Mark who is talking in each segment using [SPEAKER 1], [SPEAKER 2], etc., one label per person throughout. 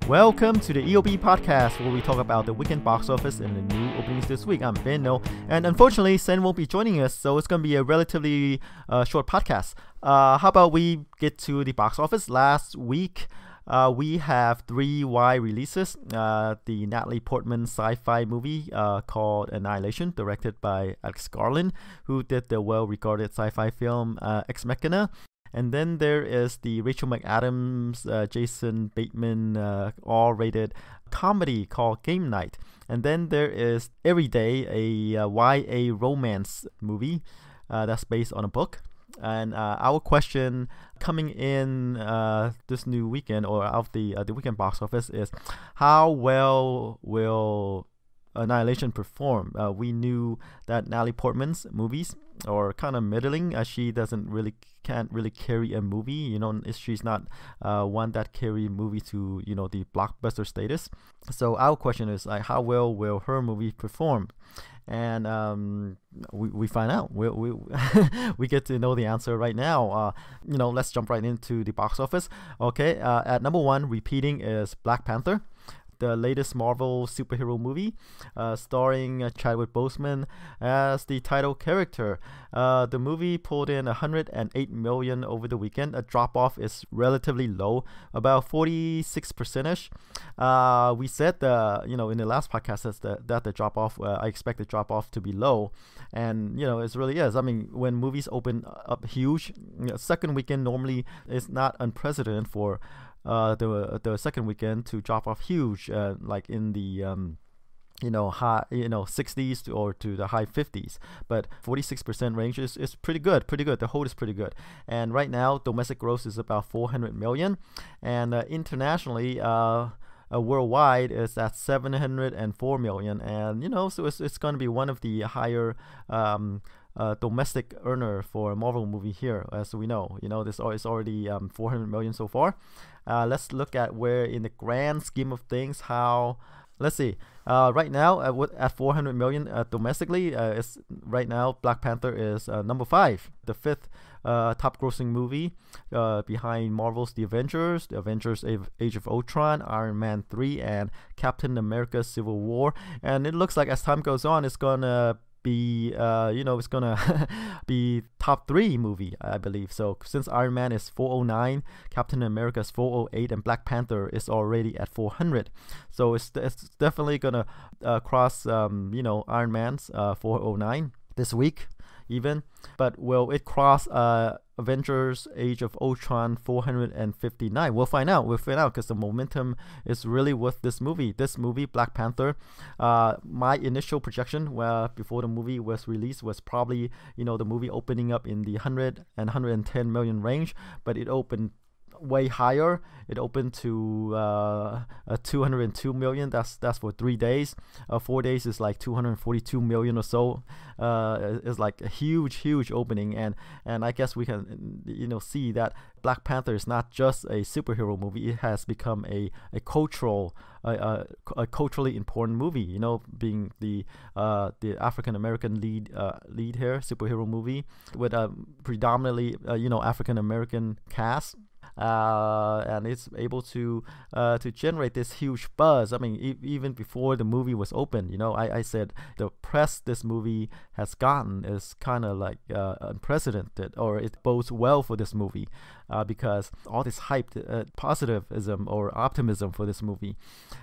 [SPEAKER 1] Welcome to the EOB Podcast, where we talk about the weekend box office and the new openings this week. I'm Ben No, and unfortunately, Sen won't be joining us, so it's going to be a relatively short podcast. How about we get to the box office? Last week, we have three wide releases. The Natalie Portman sci-fi movie called Annihilation, directed by Alex Garland, who did the well-regarded sci-fi film Ex Machina. And then there is the Rachel McAdams, Jason Bateman, all-rated comedy called Game Night. And then there is Every Day, a YA romance movie that's based on a book. And our question coming in this new weekend, or out of the weekend box office, is how well will Annihilation perform? We knew that Natalie Portman's movies are kind of middling, as she can't really carry a movie. She's not one that carry movie to the blockbuster status. So our question is how well will her movie perform? And we find out. We get to know the answer right now. Let's jump right into the box office. Okay, at number one, repeating, is Black Panther, the latest Marvel superhero movie, starring Chadwick Boseman as the title character. The movie pulled in $108 million over the weekend. A drop-off is relatively low, about 46%ish. We said in the last podcast that the drop-off, I expect the drop-off to be low, and it really is. I mean, when movies open up huge, second weekend normally is not unprecedented for the second weekend to drop off huge, like in the high 60s or to the high 50s, but 46% range is pretty good. The hold is pretty good. And right now, domestic gross is about $400 million, and internationally, worldwide is at $704 million, and so it's going to be one of the higher domestic earner for a Marvel movie here, as we know. This is already $400 million so far. Let's look at where, in the grand scheme of things, how. Let's see. Right now, at $400 million domestically, right now Black Panther is number 5, the 5th top-grossing movie behind Marvel's The Avengers Age of Ultron, Iron Man 3, and Captain America Civil War. And it looks like as time goes on, it's gonna be it's gonna be top 3 movie, I believe. So since Iron Man is 409, Captain America is 408, and Black Panther is already at 400, so it's definitely gonna cross Iron Man's 409 this week even. But will it cross Avengers Age of Ultron 459? We'll find out because the momentum is really with this movie, Black Panther. My initial projection before the movie was released was probably the movie opening up in the 100 and 110 million range, but it opened way higher. It opened to 202 million. That's for 3 days. 4 days is like 242 million or so. It's like a huge opening, and I guess we can see that Black Panther is not just a superhero movie. It has become a culturally important movie. Being the African American lead here, superhero movie with a predominantly African American cast. And it's able to generate this huge buzz. I mean, even before the movie was open, I said the press this movie has gotten is kind of like unprecedented, or it bodes well for this movie, because all this hyped positivism or optimism for this movie,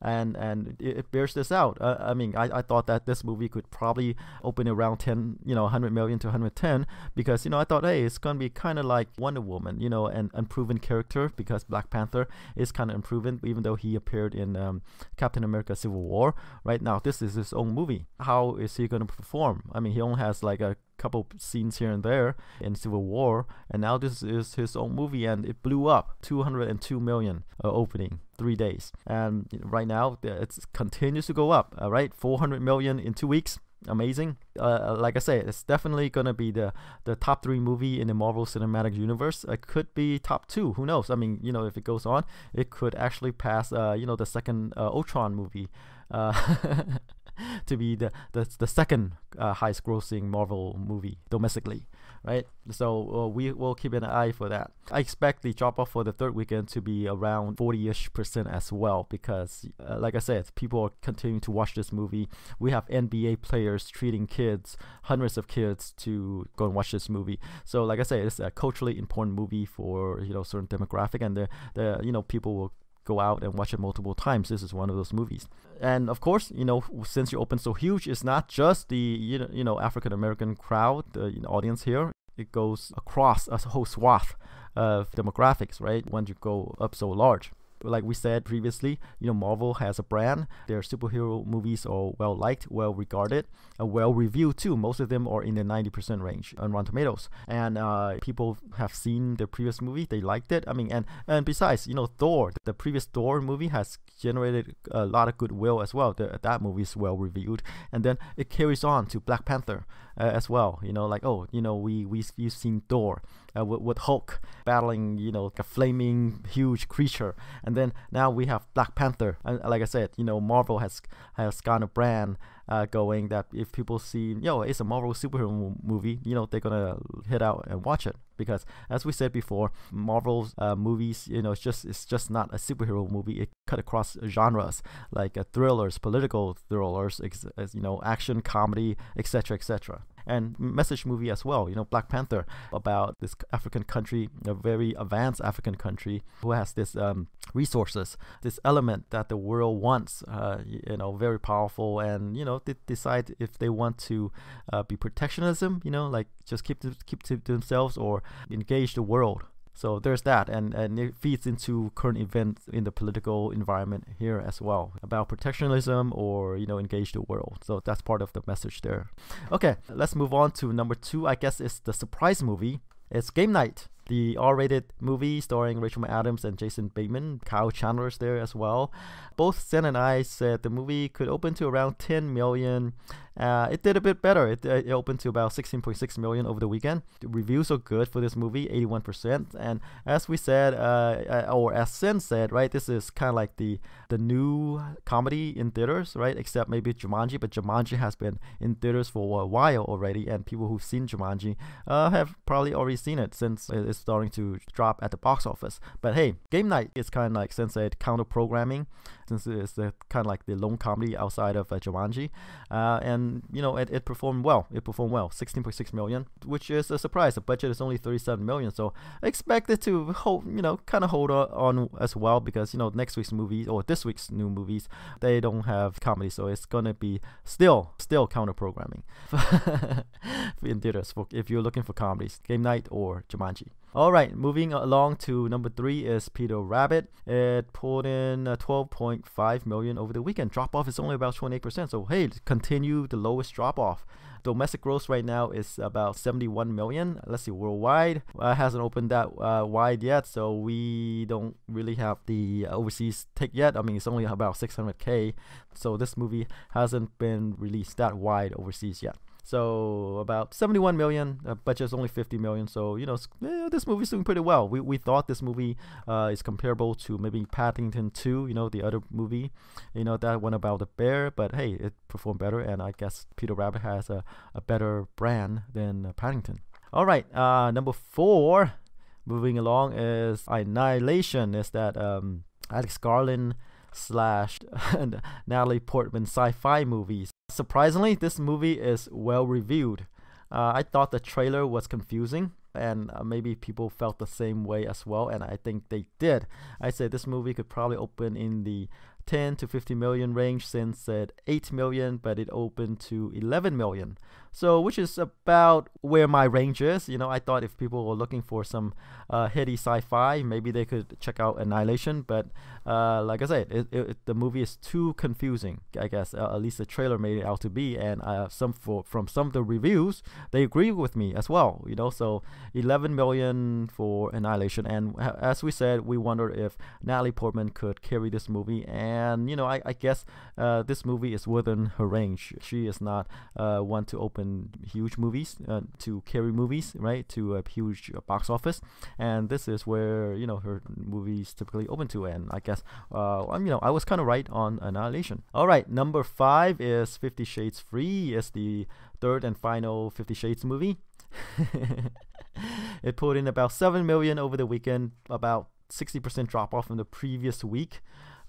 [SPEAKER 1] and it bears this out. I mean, I thought that this movie could probably open around 100 million to 110, because I thought, hey, it's gonna be kind of like Wonder Woman, an unproven character, because Black Panther is kind of unproven, even though he appeared in Captain America Civil War. Right now, this is his own movie. How is he going to perform? I mean, he only has like a couple scenes here and there in Civil War, and now this is his own movie, and it blew up 202 million opening 3 days, and right now it continues to go up. Right, 400 million in 2 weeks. Amazing. Like I say, it's definitely gonna be the top 3 movie in the Marvel Cinematic Universe. It could be top 2. Who knows? I mean, if it goes on, it could actually pass the second Ultron movie. to be the second highest grossing Marvel movie domestically, right? So we will keep an eye for that. I expect the drop off for the third weekend to be around 40-ish% as well, because like I said, people are continuing to watch this movie. We have NBA players treating kids, hundreds of kids, to go and watch this movie. So like I said, it's a culturally important movie for certain demographic, and the people will go out and watch it multiple times. This is one of those movies. And of course, since you open so huge, it's not just the African American crowd, the audience here. It goes across a whole swath of demographics, right? When you go up so large. Like we said previously, Marvel has a brand. Their superhero movies are well liked, well regarded, well reviewed too. Most of them are in the 90% range on Rotten Tomatoes, and people have seen the previous movie. They liked it. I mean, and besides, Thor, the previous Thor movie has generated a lot of goodwill as well. That movie is well reviewed, and then it carries on to Black Panther as well. We've seen Thor with Hulk battling, like a flaming huge creature, and then now we have Black Panther. And like I said, Marvel has got a brand going that if people see, it's a Marvel superhero movie, they're gonna hit out and watch it, because as we said before, Marvel's movies, it's just not a superhero movie. It cut across genres like thrillers, political thrillers, action, comedy, etc. And message movie as well, Black Panther, about this African country, a very advanced African country who has this resources, this element that the world wants, very powerful, and they decide if they want to be protectionism, like just keep to themselves, or engage the world. So there's that, and it feeds into current events in the political environment here as well, about protectionism or engage the world. So that's part of the message there. Okay, let's move on to number 2. I guess it's the surprise movie. It's Game Night, the R-rated movie starring Rachel McAdams and Jason Bateman. Kyle Chandler's there as well. Both Sen and I said the movie could open to around 10 million. It did a bit better. It opened to about 16.6 million over the weekend. The reviews are good for this movie, 81%. And as we said, or as Sen said, right, this is kind of like the new comedy in theaters, right? Except maybe Jumanji, but Jumanji has been in theaters for a while already, and people who've seen Jumanji have probably already seen it since it's starting to drop at the box office. But hey, Game Night is kind of like, Sen said, counter programming, since it's kind of like the lone comedy outside of Jumanji, and it performed well. It performed well, 16.6 million, which is a surprise. The budget is only 37 million, so I expect it to hold, kind of hold on as well, because next week's movies, or this week's new movies, they don't have comedy, so it's gonna be still counter programming in theaters if you're looking for comedies, Game Night or Jumanji. Alright, moving along to number 3 is Peter Rabbit. It pulled in 12.5 million over the weekend. Drop off is only about 28%, so hey, continue the lowest drop off. Domestic gross right now is about 71 million. Let's see, worldwide hasn't opened that wide yet, so we don't really have the overseas take yet. I mean, it's only about 600k, so this movie hasn't been released that wide overseas yet. So about 71 million, budget is only 50 million. So this movie's doing pretty well. We thought this movie is comparable to maybe Paddington 2, the other movie, that one about the bear. But hey, it performed better, and I guess Peter Rabbit has a better brand than Paddington. All right, number 4, moving along, is Annihilation. Is that Alex Garland / Natalie Portman sci-fi movies. Surprisingly, this movie is well reviewed. I thought the trailer was confusing, and maybe people felt the same way as well, and I think they did. I said this movie could probably open in the 10 to 50 million range, since at 8 million, but it opened to 11 million. So, which is about where my range is. I thought if people were looking for some heady sci-fi, maybe they could check out Annihilation. But like I said, the movie is too confusing, I guess. At least the trailer made it out to be. And from some of the reviews, they agree with me as well. So 11 million for Annihilation. And as we said, we wonder if Natalie Portman could carry this movie. And and I guess this movie is within her range. She is not one to open huge movies, to carry movies, right, to a huge box office, and this is where her movies typically open to, and I guess I was kind of right on Annihilation. All right, number 5 is 50 Shades Free. It's the third and final 50 Shades movie. It pulled in about 7 million over the weekend, about 60% drop off from the previous week.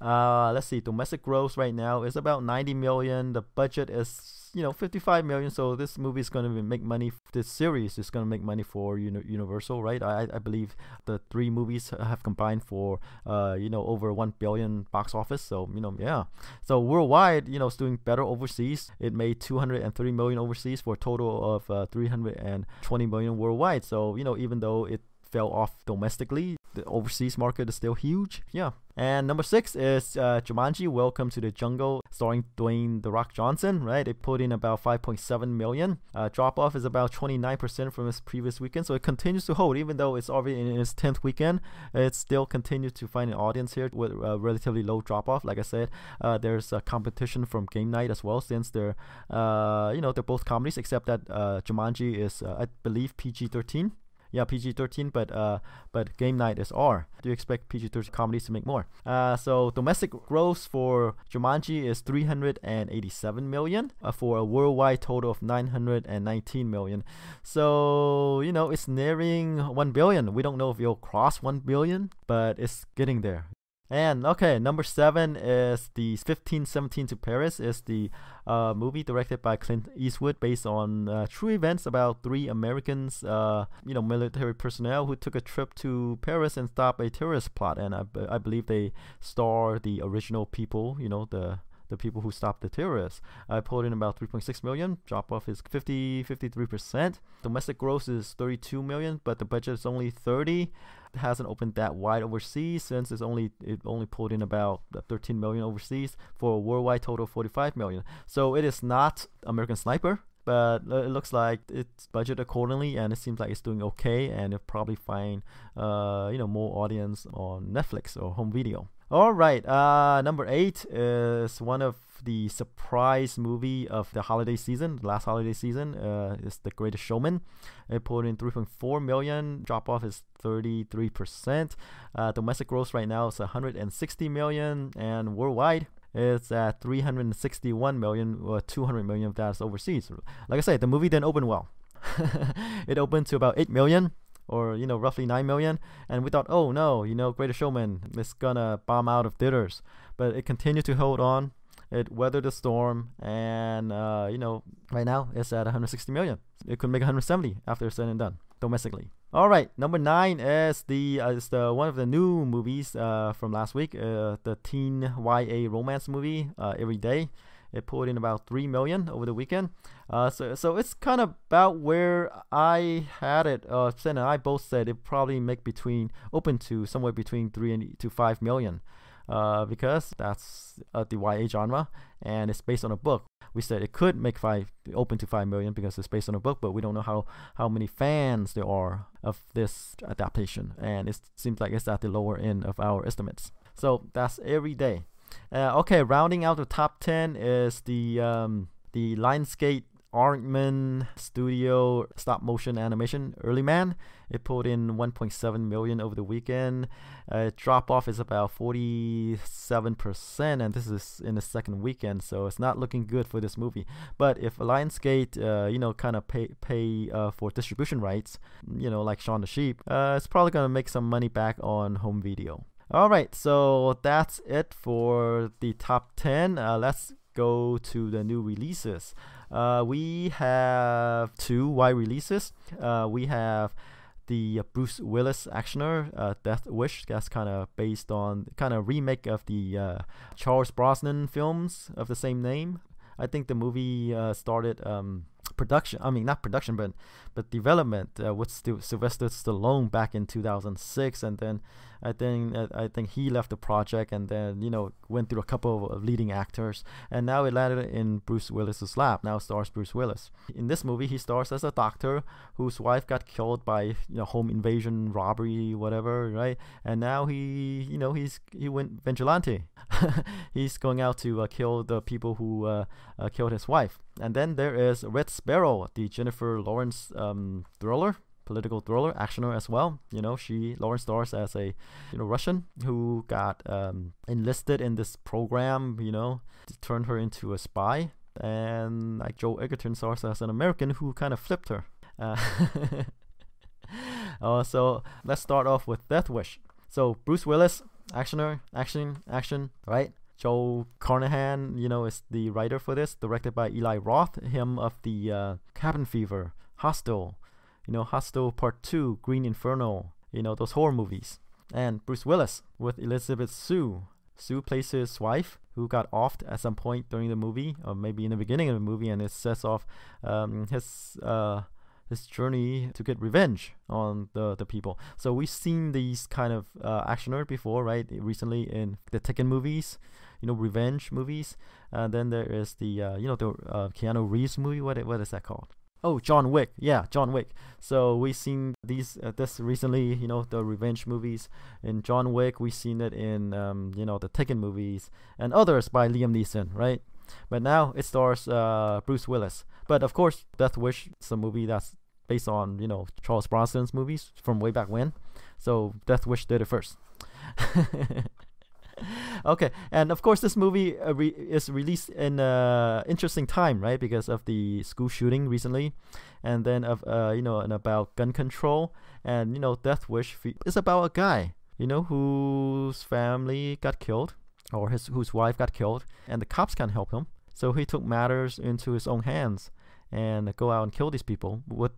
[SPEAKER 1] Let's see, domestic gross right now is about 90 million. The budget is 55 million. So this movie is going to make money. This series is going to make money for Universal, right? I believe the 3 movies have combined for over 1 billion box office. So yeah. So worldwide, it's doing better overseas. It made 230 million overseas for a total of 320 million worldwide. So even though it fell off domestically, the overseas market is still huge. Yeah. And number 6 is Jumanji, Welcome to the Jungle, starring Dwayne "The Rock" Johnson, right? It put in about 5.7 million. Drop off is about 29% from its previous weekend, so it continues to hold. Even though it's already in its 10th weekend, it still continues to find an audience here with a relatively low drop off. Like I said, there's a competition from Game Night as well, since they're they're both comedies, except that Jumanji is I believe PG-13. Yeah, PG-13, but Game Night is R. Do you expect PG-13 comedies to make more? So domestic gross for Jumanji is 387 million for a worldwide total of 919 million. So, it's nearing 1 billion. We don't know if it'll cross 1 billion, but it's getting there. And okay, number 7 is the 1517 to Paris. Is the movie directed by Clint Eastwood, based on true events about 3 Americans, military personnel who took a trip to Paris and stopped a terrorist plot. And I believe they star the original people, the people who stopped the terrorists. I pulled in about 3.6 million. Drop off is 53%. Domestic gross is 32 million, but the budget is only 30. It hasn't opened that wide overseas, since it only pulled in about 13 million overseas for a worldwide total of 45 million. So it is not American Sniper, but it looks like it's budgeted accordingly, and it seems like it's doing okay, and it'll probably find more audience on Netflix or home video. All right, number 8 is one of the surprise movie of the holiday season, the last holiday season. Is The Greatest Showman. It pulled in 3.4 million. Drop off is 33%. Domestic gross right now is 160 million, and worldwide it's at 361 million, or 200 million of that is overseas. Like I said, the movie didn't open well. It opened to about 8 million, or roughly 9 million, and we thought, oh no, Greatest Showman is gonna bomb out of theaters, but it continued to hold on. It weathered the storm, and right now it's at 160 million. It could make 170 after it's said and done domestically. All right, number 9 is the one of the new movies from last week, the teen YA romance movie, Every Day. It pulled in about 3 million over the weekend. So it's kind of about where I had it. Sen and I both said it probably make open to somewhere between 3 to 5 million. Because that's the YA genre, and it's based on a book. We said it could make open to 5 million because it's based on a book, but we don't know how many fans there are of this adaptation, and it seems like it's at the lower end of our estimates. So that's Every Day. Okay, rounding out the top 10 is the Lionsgate Aardman Studio stop motion animation Early Man. It pulled in 1.7 million over the weekend. Drop off is about 47%, and this is in the second weekend, so it's not looking good for this movie. But if Lionsgate kind of pay for distribution rights, like Shaun the Sheep, it's probably gonna make some money back on home video. All right, so that's it for the top 10. Let's go to the new releases. We have 2 wide releases. We have the Bruce Willis actioner, Death Wish. That's kind of based on remake of the Charles Brosnan films of the same name. I think the movie started production. I mean, not production, but development with Sylvester Stallone back in 2006, and then I think he left the project and then went through a couple of leading actors, and now it landed in Bruce Willis's lap. Now stars Bruce Willis. In this movie, he stars as a doctor whose wife got killed by home invasion, robbery, whatever, right? And now he went vigilante. He's going out to kill the people who killed his wife. And then there is Red Sparrow, the Jennifer Lawrence thriller. Political thriller, actioner as well. Lawrence stars as a Russian who got enlisted in this program, to turn her into a spy. And like Joe Egerton stars as an American who kind of flipped her. So let's start off with Death Wish. So Bruce Willis, actioner, action, right? Joe Carnahan, is the writer for this, directed by Eli Roth, him of the Cabin Fever, Hostel, Hostel Part 2, Green Inferno, those horror movies. And Bruce Willis with Elizabeth Shue. Shue plays his wife, who got offed at some point during the movie, or maybe in the beginning of the movie, and it sets off his journey to get revenge on the people. So we've seen these kind of actioner before, right? Recently in the Tekken movies, revenge movies. Then there is the Keanu Reeves movie. What is that called? Oh, John Wick. Yeah, John Wick. So we've seen this recently, the revenge movies. In John Wick, we've seen it in, the Tekken movies and others by Liam Neeson, right? But now it stars Bruce Willis. But of course, Death Wish is a movie that's based on, Charles Bronson's movies from way back when. So Death Wish did it first. Okay, and of course this movie is released in interesting time, right? Because of the school shooting recently, and then of and about gun control, and Death Wish is about a guy whose family got killed, or whose wife got killed, and the cops can't help him, so he took matters into his own hands and go out and kill these people with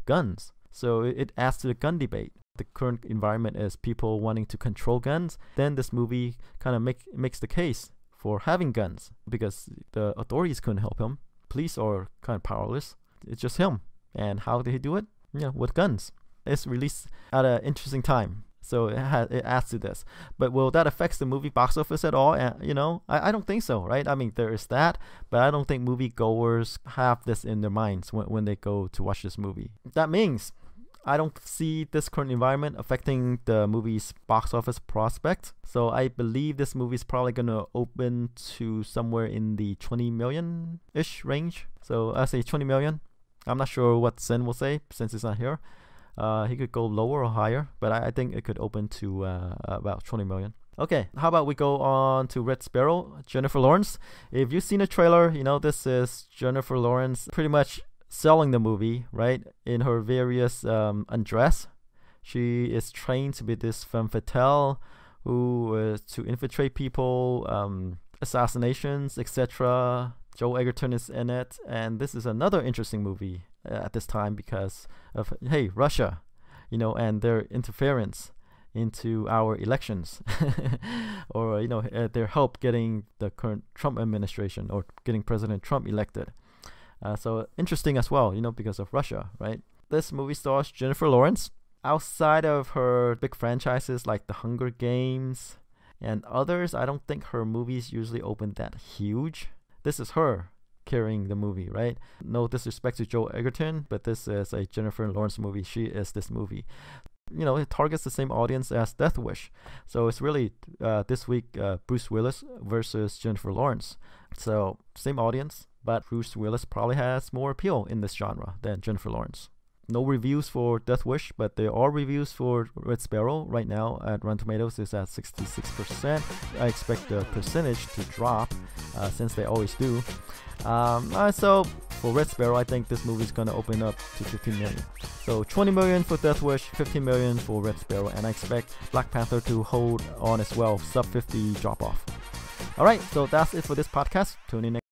[SPEAKER 1] guns. So it adds to the gun debate. The current environment is people wanting to control guns. Then this movie kind of makes the case for having guns because the authorities couldn't help him. Police are kind of powerless. It's just him. And how did he do it? With guns. It's released at an interesting time. So it adds to this. But will that affect the movie box office at all? I don't think so, right? I mean, there is that, but I don't think moviegoers have this in their minds when they go to watch this movie. That means I don't see this current environment affecting the movie's box office prospect. So I believe this movie is probably going to open to somewhere in the 20 million-ish range. So I say 20 million. I'm not sure what Sen will say since he's not here. He could go lower or higher, but I think it could open to about 20 million. Okay, how about we go on to Red Sparrow, Jennifer Lawrence. If you've seen the trailer, this is Jennifer Lawrence pretty much selling the movie, right? In her various undress, she is trained to be this femme fatale who is to infiltrate people, assassinations, etc. Joe Egerton is in it, and this is another interesting movie at this time because of Russia, and their interference into our elections, or their help getting the current Trump administration or getting President Trump elected. So interesting as well, because of Russia, right? This movie stars Jennifer Lawrence. Outside of her big franchises like The Hunger Games and others, I don't think her movies usually open that huge. This is her carrying the movie, right? No disrespect to Joe Egerton, but this is a Jennifer Lawrence movie. She is this movie. It targets the same audience as Death Wish. So it's really this week Bruce Willis versus Jennifer Lawrence. So same audience, but Bruce Willis probably has more appeal in this genre than Jennifer Lawrence. No reviews for Death Wish, but there are reviews for Red Sparrow right now at Rotten Tomatoes. It's at 66%. I expect the percentage to drop since they always do. So for Red Sparrow, I think this movie is going to open up to 15 million. So 20 million for Death Wish, 15 million for Red Sparrow, and I expect Black Panther to hold on as well, sub 50 drop off. Alright, so that's it for this podcast. Tune in next